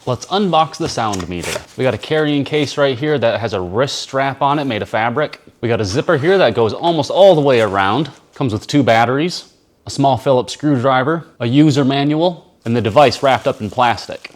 Let's unbox the sound meter. We got a carrying case right here that has a wrist strap on it made of fabric. We got a zipper here that goes almost all the way around. Comes with 2 batteries, a small Phillips screwdriver, a user manual, and the device wrapped up in plastic.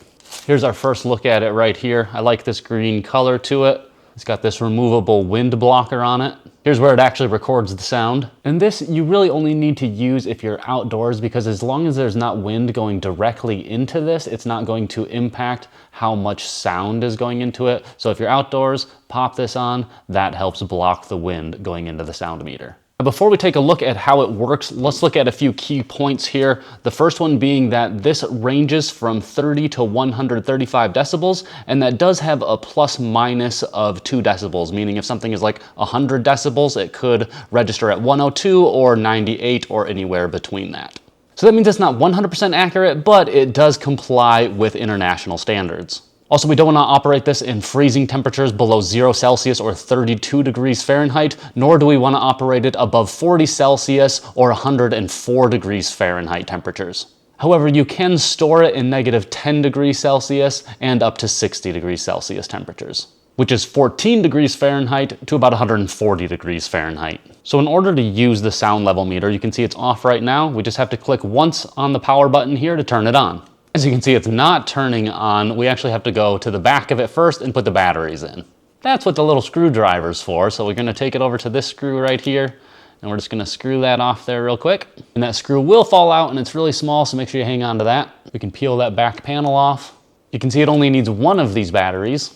Here's our first look at it right here. I like this green color to it. It's got this removable wind blocker on it. Here's where it actually records the sound. And this you really only need to use if you're outdoors, because as long as there's not wind going directly into this, it's not going to impact how much sound is going into it. So if you're outdoors, pop this on. That helps block the wind going into the sound meter. Before we take a look at how it works, let's look at a few key points here. The first one being that this ranges from 30 to 135 decibels, and that does have a plus minus of 2 decibels, meaning if something is like 100 decibels, it could register at 102 or 98 or anywhere between that. So that means it's not 100% accurate, but it does comply with international standards. Also, we don't want to operate this in freezing temperatures below 0 Celsius or 32 degrees Fahrenheit, nor do we want to operate it above 40 Celsius or 104 degrees Fahrenheit temperatures. However, you can store it in -10 degrees Celsius and up to 60 degrees Celsius temperatures, which is 14 degrees Fahrenheit to about 140 degrees Fahrenheit. So in order to use the sound level meter, you can see it's off right now. We just have to click once on the power button here to turn it on. As you can see, it's not turning on. We actually have to go to the back of it first and put the batteries in. That's what the little screwdriver's for. So we're gonna take it over to this screw right here, and we're just gonna screw that off there real quick. And that screw will fall out, and it's really small, so make sure you hang on to that. We can peel that back panel off. You can see it only needs 1 of these batteries.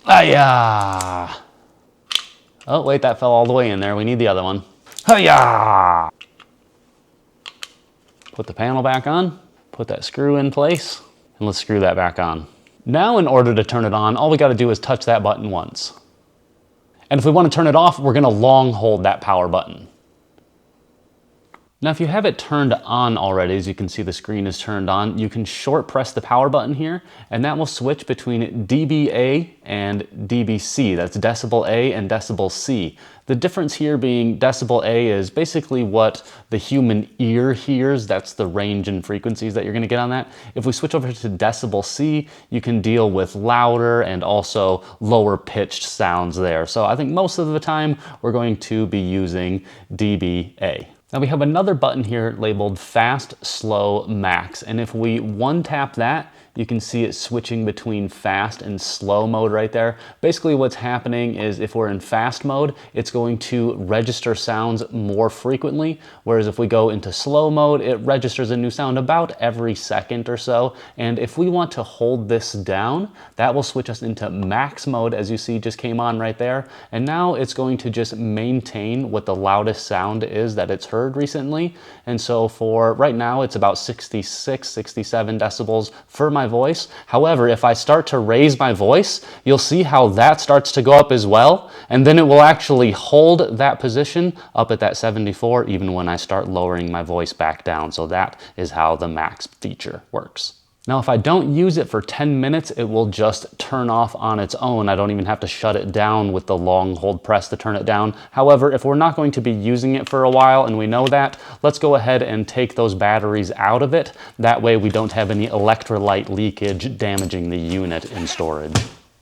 Hi-ya! Oh, wait, that fell all the way in there. We need the other one. Hi-ya! Put the panel back on. Put that screw in place, and let's screw that back on. Now, in order to turn it on, all we got to do is touch that button once. And if we want to turn it off, we're going to long hold that power button. Now, if you have it turned on already, as you can see the screen is turned on, you can short press the power button here, and that will switch between dBA and dBc. That's decibel A and decibel C. The difference here being decibel A is basically what the human ear hears. That's the range and frequencies that you're going to get on that. If we switch over to decibel C, you can deal with louder and also lower pitched sounds there. So I think most of the time we're going to be using dBA. Now we have another button here labeled fast, slow, max. And if we one tap that, you can see it switching between fast and slow mode right there. Basically what's happening is if we're in fast mode, it's going to register sounds more frequently. Whereas if we go into slow mode, it registers a new sound about every second or so. And if we want to hold this down, that will switch us into max mode, as you see just came on right there. And now it's going to just maintain what the loudest sound is that it's heard recently. And so for right now, it's about 66, 67 decibels for my voice. However, if I start to raise my voice, you'll see how that starts to go up as well. And then it will actually hold that position up at that 74 even when I start lowering my voice back down. So that is how the max feature works. Now, if I don't use it for 10 minutes, it will just turn off on its own. I don't even have to shut it down with the long hold press to turn it down. However, if we're not going to be using it for a while and we know that, let's go ahead and take those batteries out of it. That way we don't have any electrolyte leakage damaging the unit in storage.